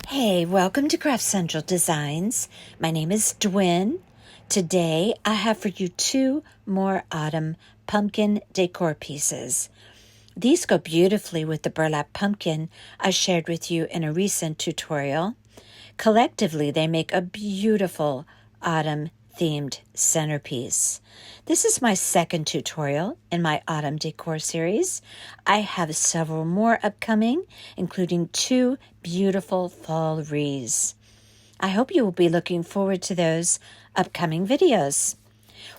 Hey, welcome to Craft Central Designs. My name is Dwynn. Today I have for you 2 more autumn pumpkin decor pieces. These go beautifully with the burlap pumpkin I shared with you in a recent tutorial. Collectively, they make a beautiful autumn themed centerpiece. This is my second tutorial in my autumn decor series. I have several more upcoming, including 2 beautiful fall wreaths. I hope you will be looking forward to those upcoming videos.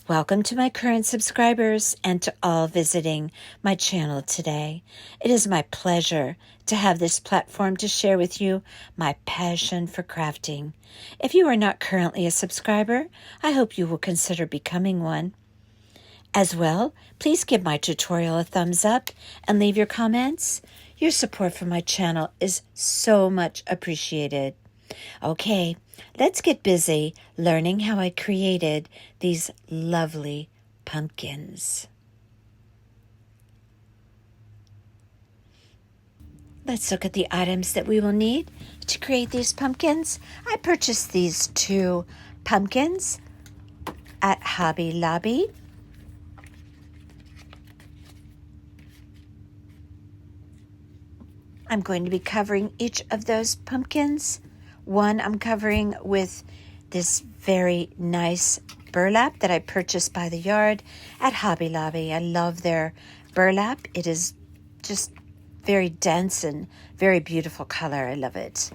Welcome to my current subscribers and to all visiting my channel today. It is my pleasure to have this platform to share with you my passion for crafting. If you are not currently a subscriber, I hope you will consider becoming one. As well, please give my tutorial a thumbs up and leave your comments. Your support for my channel is so much appreciated. Okay, let's get busy learning how I created these lovely pumpkins. Let's look at the items that we will need to create these pumpkins. I purchased these 2 pumpkins at Hobby Lobby. I'm going to be covering each of those pumpkins. One I'm covering with this very nice burlap that I purchased by the yard at Hobby Lobby. I love their burlap. It is just very dense and very beautiful color. I love it.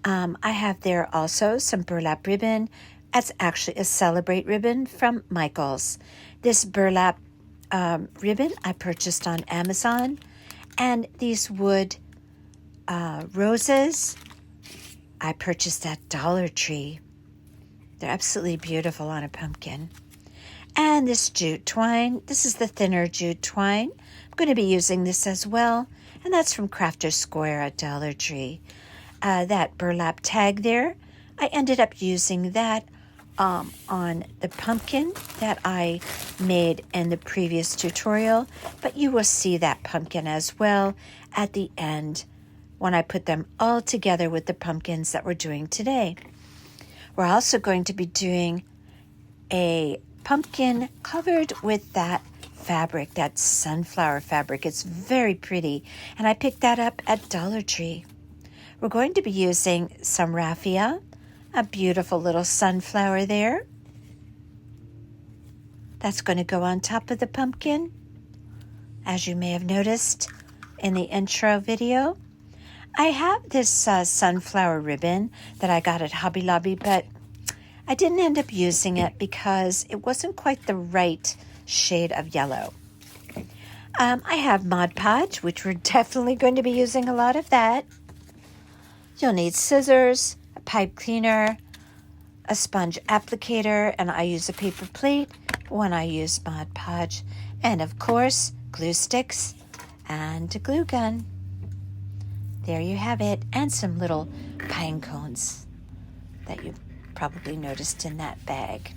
I have there also some burlap ribbon. That's actually a Celebrate ribbon from Michaels. This burlap ribbon I purchased on Amazon. And these wood roses I purchased at Dollar Tree. They're absolutely beautiful on a pumpkin. And this jute twine. This is the thinner jute twine. I'm going to be using this as well. And that's from Crafter Square at Dollar Tree. That burlap tag there, I ended up using that on the pumpkin that I made in the previous tutorial. But you will see that pumpkin as well at the end when I put them all together with the pumpkins that we're doing today. We're also going to be doing a pumpkin covered with that fabric, that sunflower fabric. It's very pretty, and I picked that up at Dollar Tree. We're going to be using some raffia, a beautiful little sunflower there. That's going to go on top of the pumpkin, as you may have noticed in the intro video. I have this sunflower ribbon that I got at Hobby Lobby, but I didn't end up using it because it wasn't quite the right shade of yellow. I have Mod Podge, which we're definitely going to be using a lot of that. You'll need scissors, a pipe cleaner, a sponge applicator, and I use a paper plate when I use Mod Podge, and of course, glue sticks and a glue gun. There you have it, and some little pine cones that you probably noticed in that bag.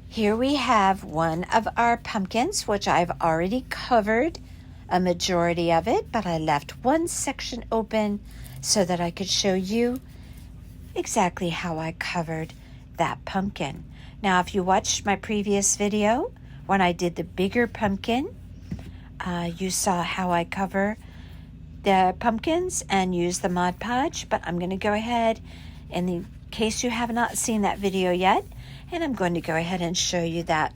Here we have one of our pumpkins, which I've already covered a majority of it, but I left one section open so that I could show you exactly how I covered that pumpkin. Now, if you watched my previous video, when I did the bigger pumpkin, you saw how I cover the pumpkins and use the Mod Podge, but I'm going to go ahead, in case you have not seen that video yet, and I'm going to go ahead and show you that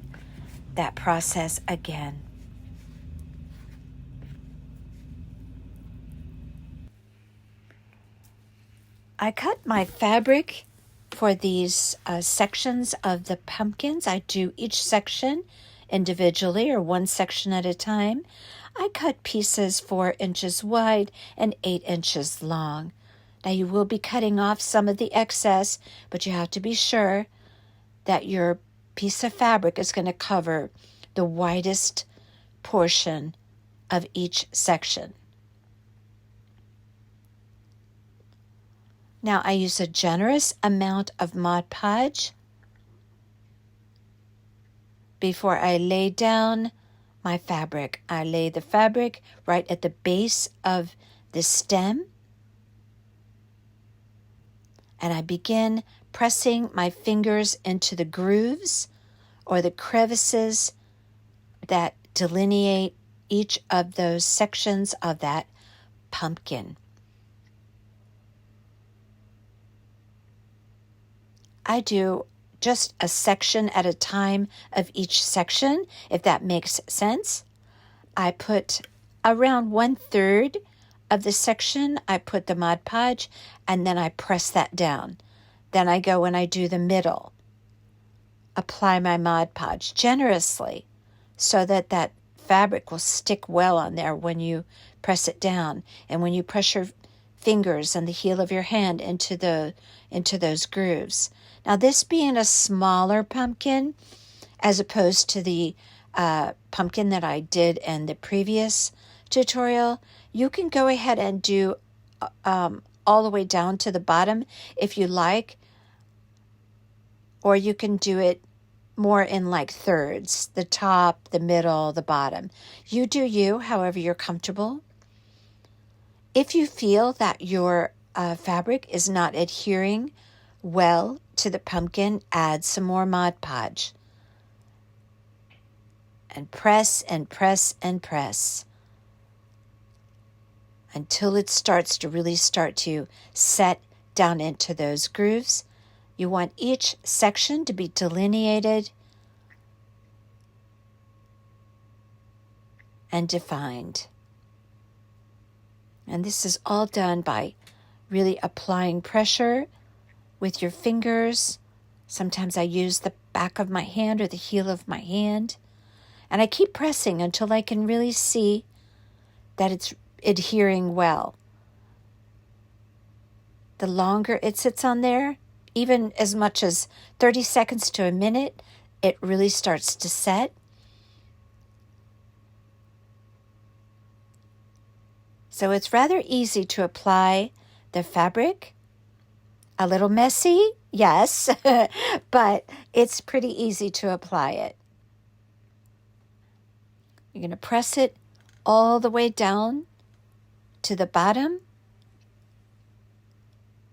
process again. I cut my fabric for these sections of the pumpkins. I do each section individually or one section at a time. I cut pieces 4 inches wide and 8 inches long. Now you will be cutting off some of the excess, but you have to be sure that your piece of fabric is going to cover the widest portion of each section. Now I use a generous amount of Mod Podge before I lay down my fabric. I lay the fabric right at the base of the stem and I begin pressing my fingers into the grooves or the crevices that delineate each of those sections of that pumpkin. I do just a section at a time of each section, if that makes sense. I put around 1/3 of the section, I put the Mod Podge, and then I press that down. Then I go and I do the middle. Apply my Mod Podge generously so that that fabric will stick well on there when you press it down. And when you press your fingers and the heel of your hand into those grooves. Now, this being a smaller pumpkin, as opposed to the pumpkin that I did in the previous tutorial, you can go ahead and do all the way down to the bottom if you like, or you can do it more in like thirds, the top, the middle, the bottom. You do you, however you're comfortable. If you feel that your fabric is not adhering well to the pumpkin, add some more Mod Podge. And press and press and press until it starts to really start to set down into those grooves. You want each section to be delineated and defined. And this is all done by really applying pressure with your fingers. Sometimes I use the back of my hand or the heel of my hand. And I keep pressing until I can really see that it's adhering well. The longer it sits on there, even as much as 30 seconds to a minute, it really starts to set. So it's rather easy to apply the fabric. A little messy, yes, but it's pretty easy to apply it. You're going to press it all the way down to the bottom,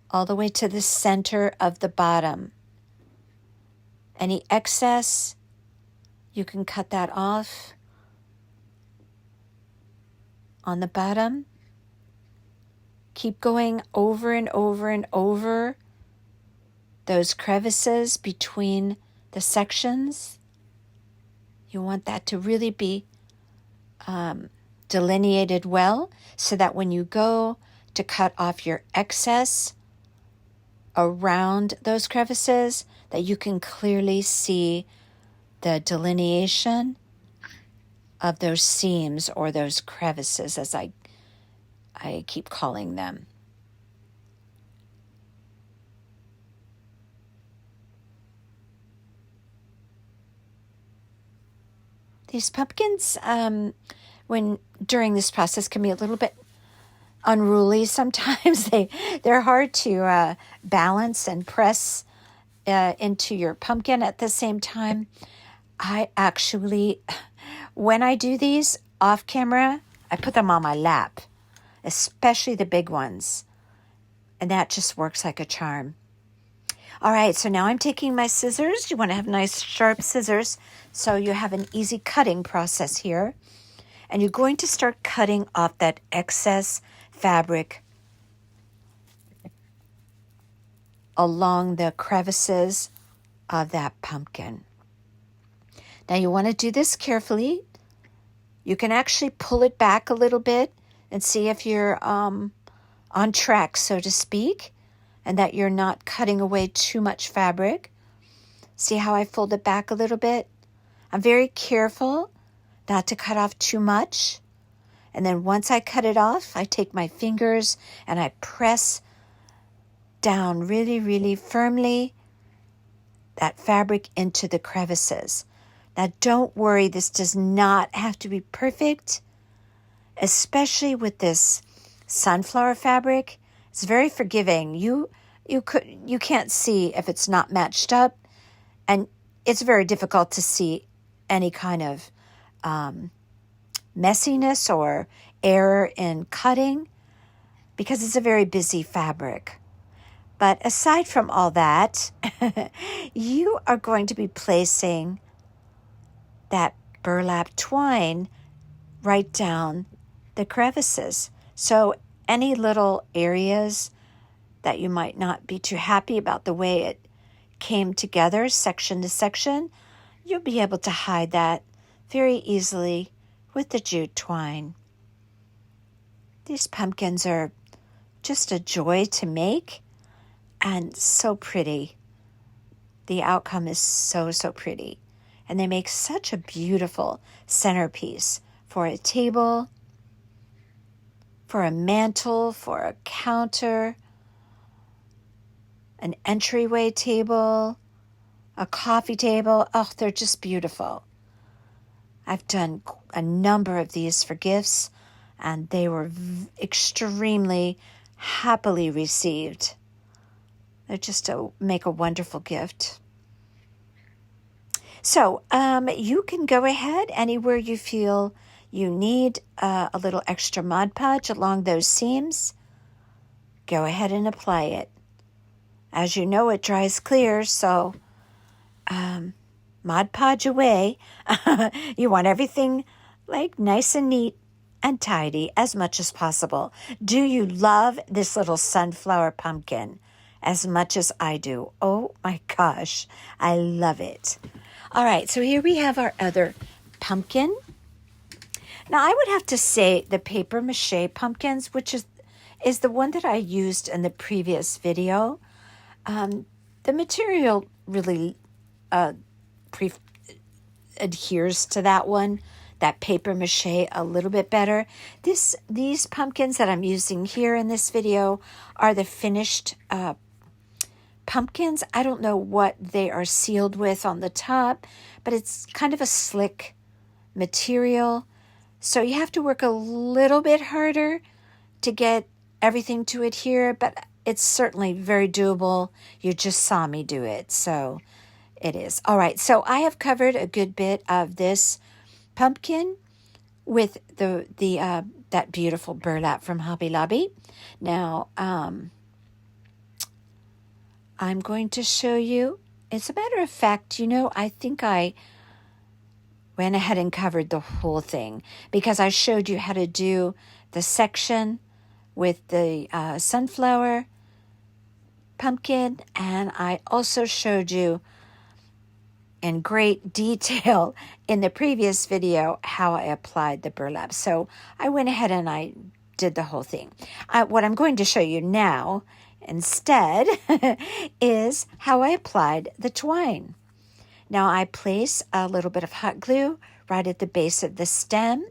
all the way to the center of the bottom. Any excess, you can cut that off on the bottom. Keep going over and over and over those crevices between the sections. You want that to really be delineated well so that when you go to cut off your excess around those crevices, that you can clearly see the delineation of those seams or those crevices, as I keep calling them. These pumpkins, when during this process, can be a little bit unruly sometimes. They're hard to balance and press into your pumpkin at the same time. I actually, when I do these off camera, I put them on my lap, especially the big ones. And that just works like a charm. All right, so now I'm taking my scissors. You want to have nice sharp scissors so you have an easy cutting process here. And you're going to start cutting off that excess fabric along the crevices of that pumpkin. Now you want to do this carefully. You can actually pull it back a little bit and see if you're on track, so to speak, and that you're not cutting away too much fabric. See how I fold it back a little bit? I'm very careful not to cut off too much. And then once I cut it off, I take my fingers and I press down really, really firmly that fabric into the crevices. Now don't worry, this does not have to be perfect, especially with this sunflower fabric. It's very forgiving. You can't see if it's not matched up, and it's very difficult to see any kind of messiness or error in cutting because it's a very busy fabric. But aside from all that, you are going to be placing that burlap twine right down the crevices. So any little areas that you might not be too happy about the way it came together, section to section, you'll be able to hide that very easily with the jute twine. These pumpkins are just a joy to make and so pretty. The outcome is so, so pretty. And they make such a beautiful centerpiece for a table, for a mantle, for a counter, an entryway table, a coffee table. Oh, they're just beautiful. I've done a number of these for gifts, and they were extremely happily received. They're just make a wonderful gift. So you can go ahead anywhere you feel you need a little extra Mod Podge along those seams. Go ahead and apply it. As you know, it dries clear, so Mod Podge away. You want everything like nice and neat and tidy as much as possible. Do you love this little sunflower pumpkin as much as I do? Oh my gosh, I love it. All right, so here we have our other pumpkin. Now, I would have to say the paper mache pumpkins, which is the one that I used in the previous video. The material really adheres to that one, that paper mache, a little bit better. These pumpkins that I'm using here in this video are the finished pumpkins. I don't know what they are sealed with on the top, but it's kind of a slick material. So you have to work a little bit harder to get everything to adhere, but it's certainly very doable. You just saw me do it, so it is. All right, so I have covered a good bit of this pumpkin with that beautiful burlap from Hobby Lobby. Now, I'm going to show you. As a matter of fact, I think I went ahead and covered the whole thing because I showed you how to do the section with the sunflower pumpkin, and I also showed you in great detail in the previous video how I applied the burlap. So I went ahead and I did the whole thing. What I'm going to show you now instead is how I applied the twine. Now I place a little bit of hot glue right at the base of the stem,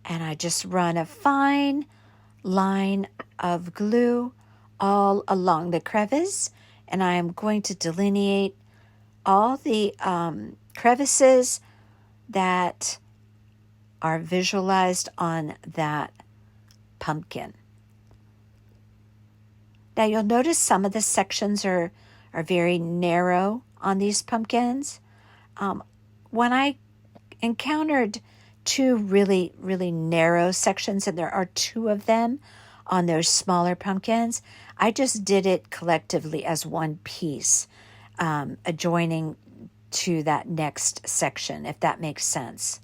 and I just run a fine line of glue all along the crevice, and I am going to delineate all the crevices that are visualized on that pumpkin. Now you'll notice some of the sections are very narrow on these pumpkins. When I encountered two really, really narrow sections, and there are two of them on those smaller pumpkins, I just did it collectively as one piece, adjoining to that next section, if that makes sense.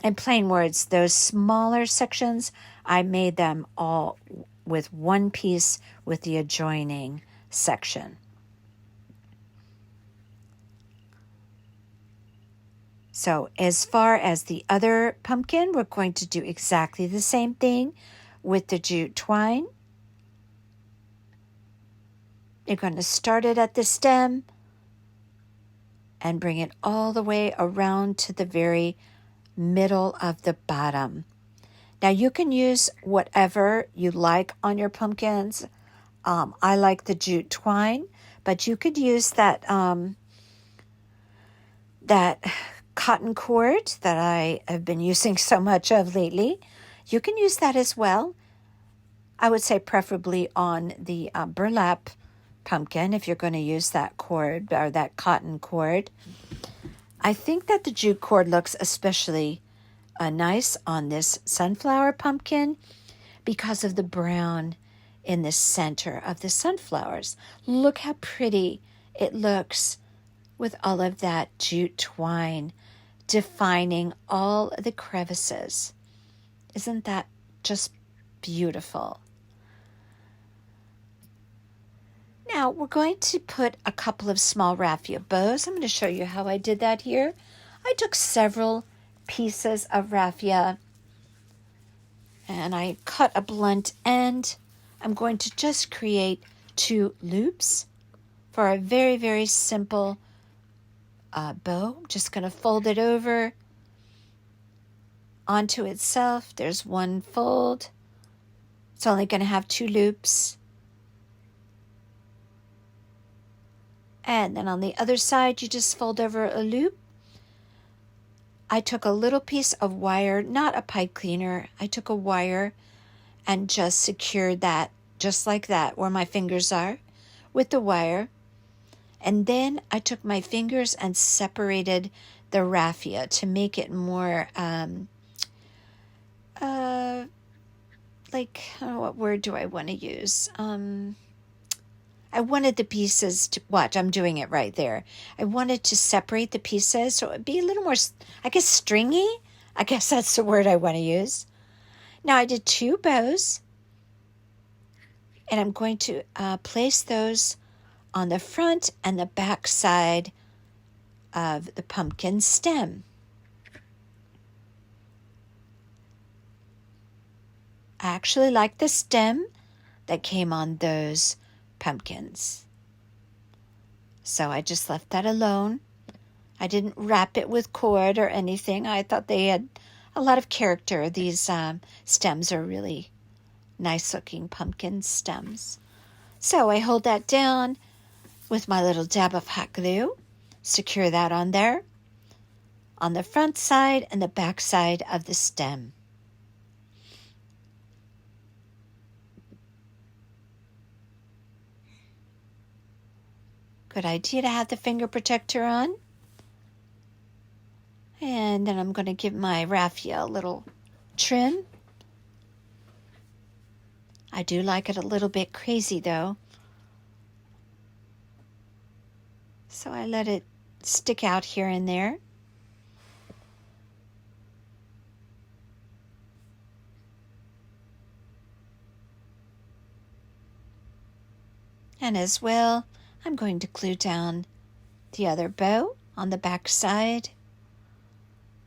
In plain words, those smaller sections, I made them all with one piece with the adjoining section. So as far as the other pumpkin, we're going to do exactly the same thing with the jute twine. You're going to start it at the stem and bring it all the way around to the very middle of the bottom. Now you can use whatever you like on your pumpkins. I like the jute twine, but you could use that cotton cord that I have been using so much of lately. You can use that as well. I would say preferably on the burlap pumpkin if you're going to use that cord or that cotton cord. I think that the jute cord looks especially nice on this sunflower pumpkin because of the brown in the center of the sunflowers. Look how pretty it looks with all of that jute twine defining all the crevices. Isn't that just beautiful? Now we're going to put a couple of small raffia bows. I'm going to show you how I did that here. I took several pieces of raffia and I cut a blunt end. I'm going to just create 2 loops for a very, very simple bow. I'm just going to fold it over onto itself. There's 1 fold. It's only going to have 2 loops. And then on the other side, you just fold over a loop. I took a little piece of wire, not a pipe cleaner. I took a wire and just secured that just like that where my fingers are with the wire. And then I took my fingers and separated the raffia to make it more, what word do I want to use? I wanted the pieces to, watch, I'm doing it right there. I wanted to separate the pieces so it would be a little more, I guess, stringy. I guess that's the word I want to use. Now I did 2 bows, and I'm going to place those on the front and the back side of the pumpkin stem. I actually like the stem that came on those pumpkins. So I just left that alone. I didn't wrap it with cord or anything. I thought they had a lot of character. These stems are really nice looking pumpkin stems. So I hold that down with my little dab of hot glue. Secure that on there, on the front side and the back side of the stem. Good idea to have the finger protector on. And then I'm going to give my raffia a little trim. I do like it a little bit crazy though. So I let it stick out here and there. And as well, I'm going to glue down the other bow on the back side.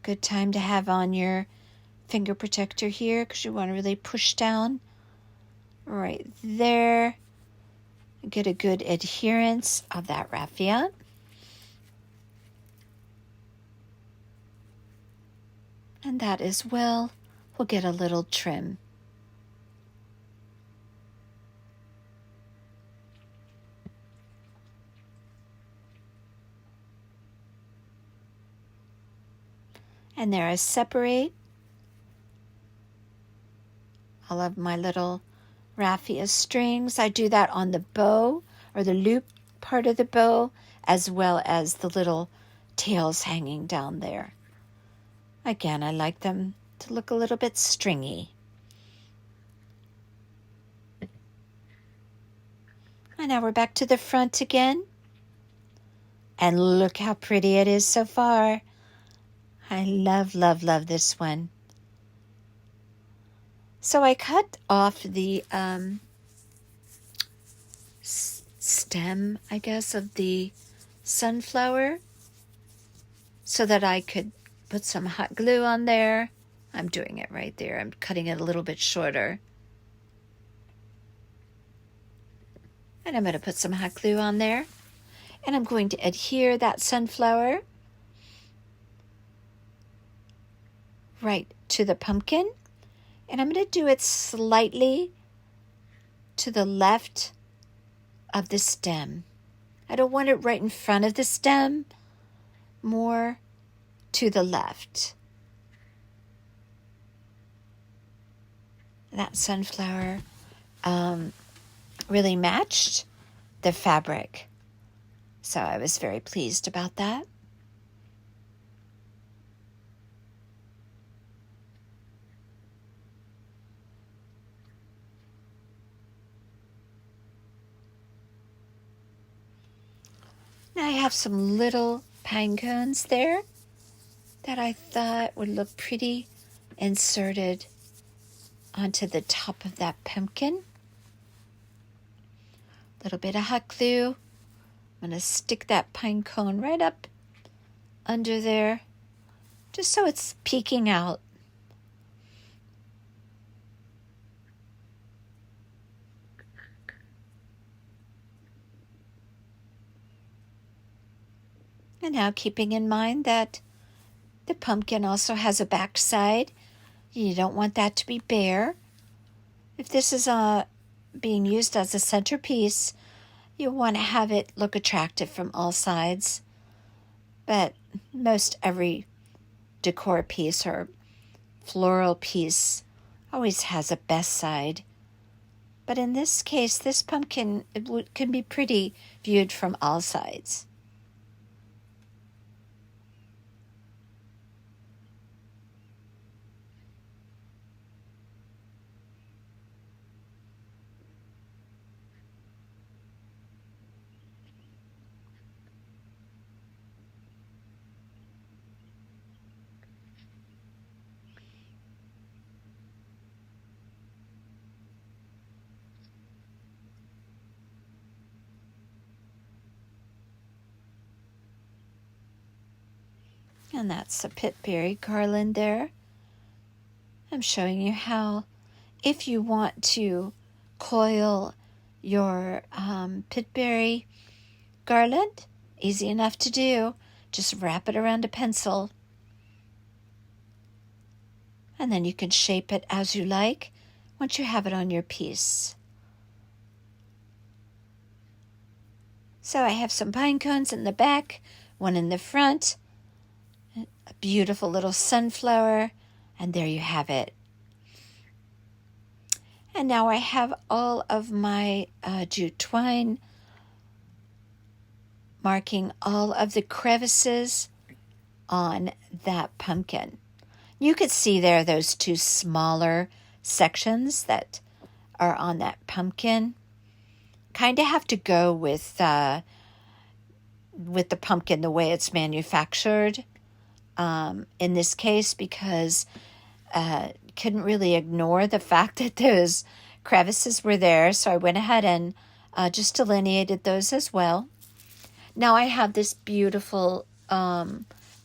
Good time to have on your finger protector here because you want to really push down right there. Get a good adherence of that raffia. And that as well will get a little trim. And there I separate all of my little raffia strings. I do that on the bow or the loop part of the bow, as well as the little tails hanging down there. Again, I like them to look a little bit stringy. And now we're back to the front again. And look how pretty it is so far. I love, love, love this one. So I cut off the stem, I guess, of the sunflower so that I could put some hot glue on there. I'm doing it right there. I'm cutting it a little bit shorter. And I'm going to put some hot glue on there. And I'm going to adhere that sunflower right to the pumpkin. And I'm going to do it slightly to the left of the stem. I don't want it right in front of the stem, more to the left. That sunflower really matched the fabric. So I was very pleased about that. Now I have some little pine cones there that I thought would look pretty inserted onto the top of that pumpkin. A little bit of hot glue. I'm going to stick that pine cone right up under there, just so it's peeking out. And now keeping in mind that the pumpkin also has a back side. You don't want that to be bare. If this is being used as a centerpiece, you want to have it look attractive from all sides. But most every decor piece or floral piece always has a best side. But in this case, this pumpkin can be pretty viewed from all sides. And that's a pitberry garland there. I'm showing you how, if you want to coil your pitberry garland, easy enough to do. Just wrap it around a pencil. And then you can shape it as you like once you have it on your piece. So I have some pine cones in the back, one in the front, a beautiful little sunflower, and there you have it. And now I have all of my jute twine marking all of the crevices on that pumpkin. You could see there those two smaller sections that are on that pumpkin. Kind of have to go with the pumpkin, the way it's manufactured. In this case, because couldn't really ignore the fact that those crevices were there, so I went ahead and just delineated those as well. Now I have this beautiful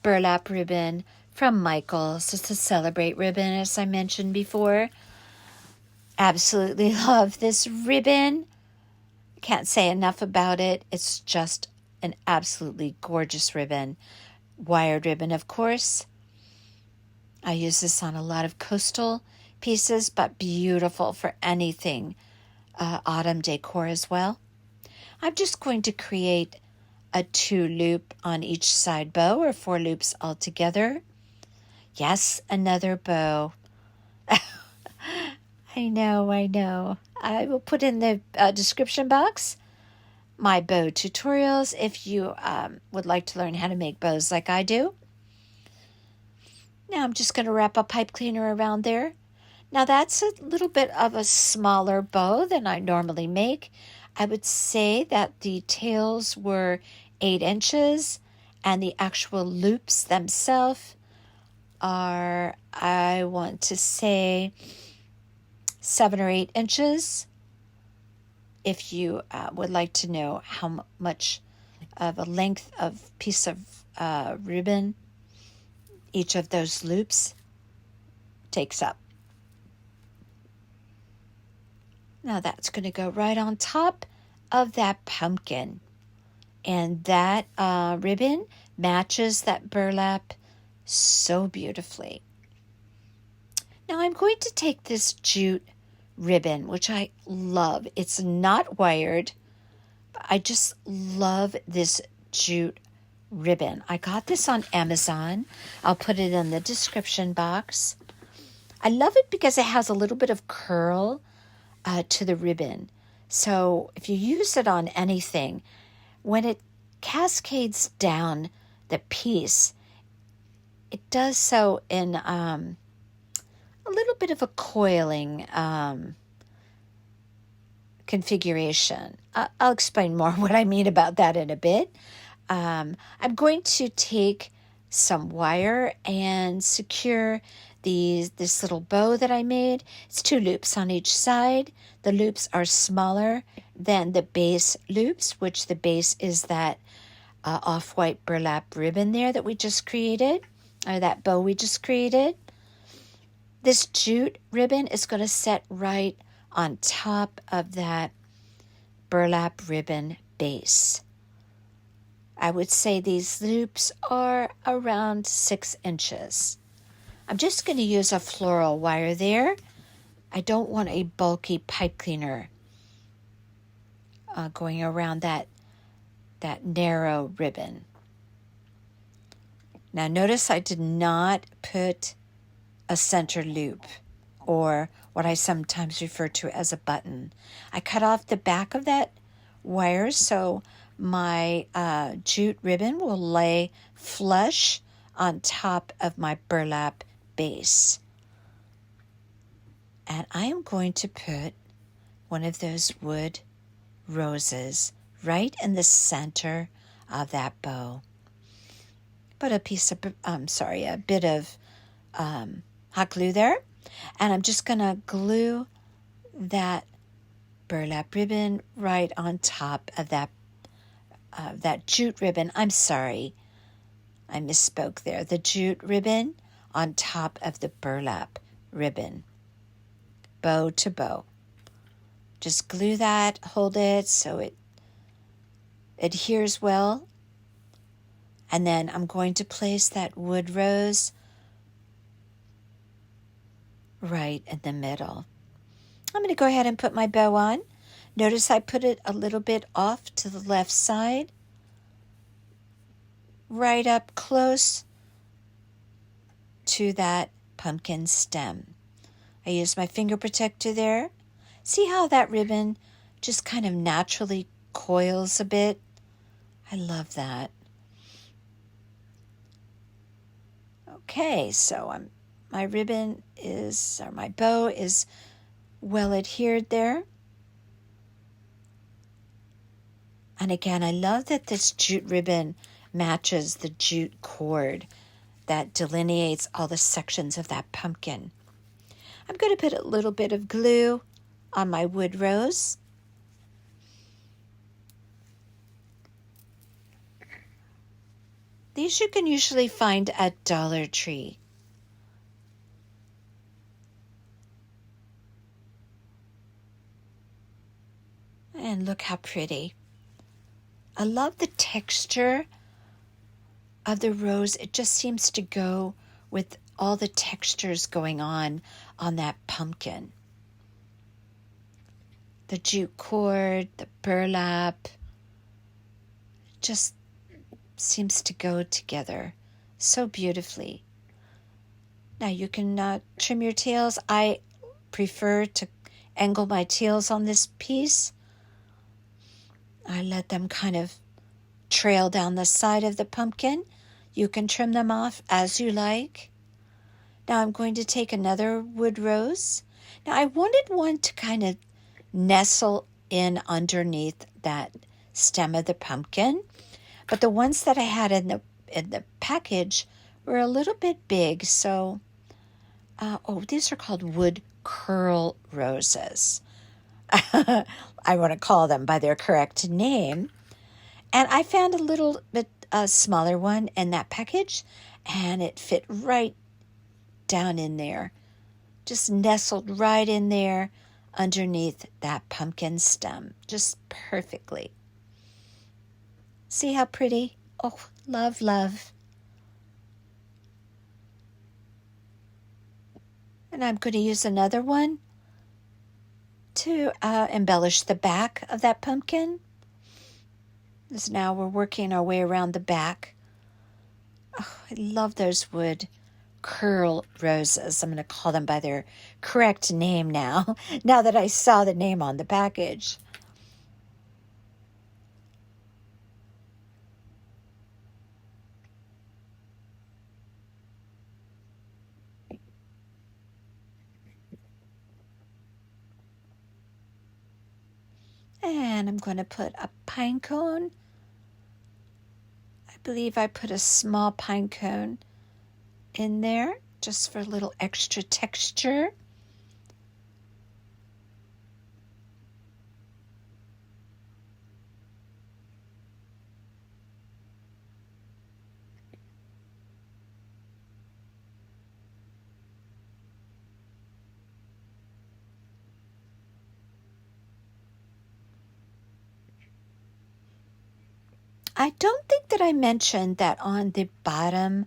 burlap ribbon from Michaels. It's a Celebrate ribbon, as I mentioned before. Absolutely love this ribbon. Can't say enough about it. It's just an absolutely gorgeous ribbon. Wired ribbon, of course. I use this on a lot of coastal pieces, but beautiful for anything autumn decor as well. I'm just going to create a 2-loop on each side bow, or 4 loops altogether. Yes, another bow. I know. I will put in the description box my bow tutorials if you would like to learn how to make bows like I do. Now I'm just going to wrap a pipe cleaner around there. Now that's a little bit of a smaller bow than I normally make. I would say that the tails were 8 inches and the actual loops themselves are, I want to say, 7 or 8 inches. If you would like to know how much of a length of piece of ribbon each of those loops takes up. Now that's going to go right on top of that pumpkin. And that ribbon matches that burlap so beautifully. Now I'm going to take this jute ribbon, which I love. It's not wired, but I just love this jute ribbon. I got this on Amazon. I'll put it in the description box. I love it because it has a little bit of curl to the ribbon. So if you use it on anything, when it cascades down the piece, it does so in a little bit of a coiling configuration. I'll explain more what I mean about that in a bit. I'm going to take some wire and secure this little bow that I made. It's 2 loops on each side. The loops are smaller than the base loops, which the base is that off-white burlap ribbon there that we just created, or that bow we just created. This jute ribbon is going to set right on top of that burlap ribbon base. I would say these loops are around 6 inches. I'm just going to use a floral wire there. I don't want a bulky pipe cleaner going around that narrow ribbon. Now notice I did not put a center loop, or what I sometimes refer to as a button. I cut off the back of that wire so my jute ribbon will lay flush on top of my burlap base. And I am going to put one of those wood roses right in the center of that bow. Put a bit of hot glue there, and I'm just going to glue that burlap ribbon right on top of that jute ribbon. I'm sorry, I misspoke there. The jute ribbon on top of the burlap ribbon, bow to bow. Just glue that, hold it so it adheres well. And then I'm going to place that wood rose right in the middle. I'm going to go ahead and put my bow on. Notice I put it a little bit off to the left side, right up close to that pumpkin stem. I use my finger protector there. See how that ribbon just kind of naturally coils a bit? I love that. Okay, so my bow is well adhered there. And again, I love that this jute ribbon matches the jute cord that delineates all the sections of that pumpkin. I'm going to put a little bit of glue on my wood rose. These you can usually find at Dollar Tree. And look how pretty. I love the texture of the rose. It just seems to go with all the textures going on that pumpkin. The jute cord, the burlap, just seems to go together so beautifully. Now you can trim your tails. I prefer to angle my tails on this piece. I let them kind of trail down the side of the pumpkin. You can trim them off as you like. Now I'm going to take another wood rose. Now I wanted one to kind of nestle in underneath that stem of the pumpkin, but the ones that I had in the package were a little bit big, so these are called wood curl roses. I want to call them by their correct name. And I found a little bit smaller one in that package, and it fit right down in there, just nestled right in there underneath that pumpkin stem, just perfectly. See how pretty? Oh, love, love. And I'm going to use another one to embellish the back of that pumpkin. As now we're working our way around the back. Oh, I love those wood curl roses. I'm going to call them by their correct name now that I saw the name on the package. And I'm going to put a pine cone. believe I put a small pine cone in there just for a little extra texture. I don't think that I mentioned that on the bottom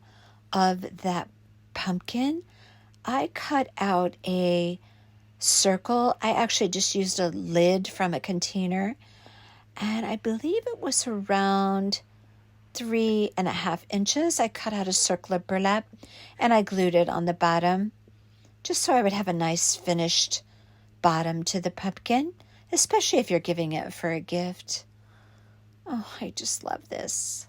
of that pumpkin, I cut out a circle. I actually just used a lid from a container, and I believe it was around 3.5 inches. I cut out a circle of burlap and I glued it on the bottom just so I would have a nice finished bottom to the pumpkin, especially if you're giving it for a gift. Oh, I just love this.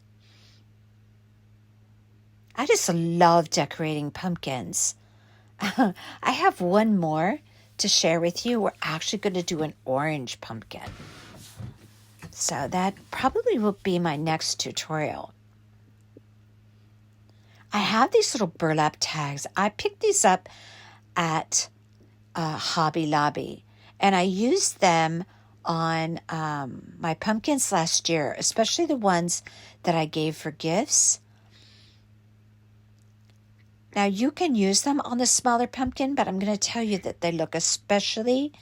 I just love decorating pumpkins. I have one more to share with you. We're actually going to do an orange pumpkin. So that probably will be my next tutorial. I have these little burlap tags. I picked these up at Hobby Lobby, and I used them on my pumpkins last year, especially the ones that I gave for gifts. Now, you can use them on the smaller pumpkin, but I'm going to tell you that they look especially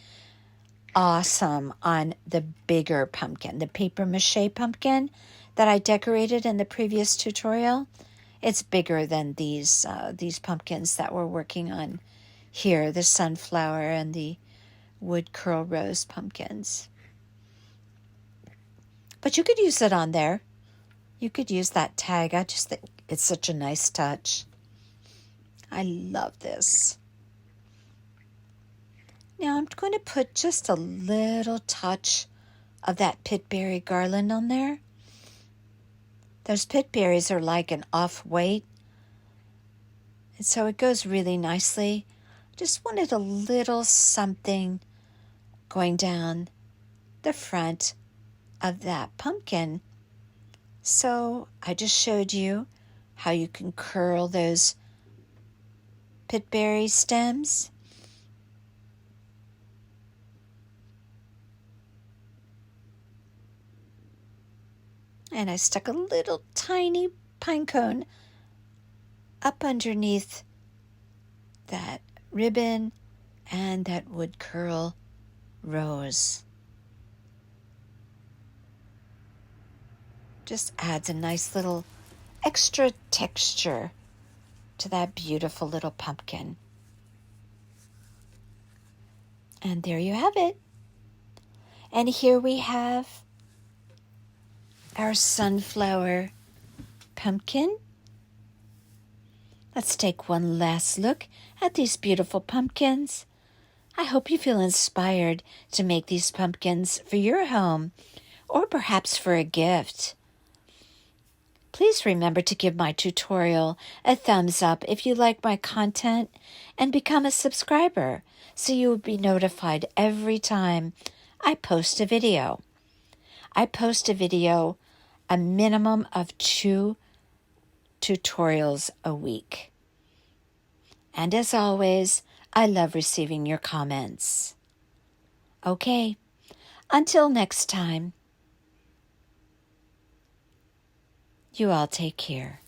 awesome on the bigger pumpkin, the paper mache pumpkin that I decorated in the previous tutorial. It's bigger than these pumpkins that we're working on here, the sunflower and the wood curl rose pumpkins. But you could use it on there. You could use that tag. I just think it's such a nice touch. I love this. Now I'm going to put just a little touch of that pitberry garland on there. Those pitberries are like an off-white, and so it goes really nicely. Just wanted a little something going down the front of that pumpkin. So I just showed you how you can curl those pitberry stems. And I stuck a little tiny pine cone up underneath that ribbon and that wood curl rose. Just adds a nice little extra texture to that beautiful little pumpkin. And there you have it. And here we have our sunflower pumpkin. Let's take one last look at these beautiful pumpkins. I hope you feel inspired to make these pumpkins for your home or perhaps for a gift. Please remember to give my tutorial a thumbs up if you like my content and become a subscriber so you will be notified every time I post a video. I post a video a minimum of 2 tutorials a week. And as always, I love receiving your comments. Okay, until next time, you all take care.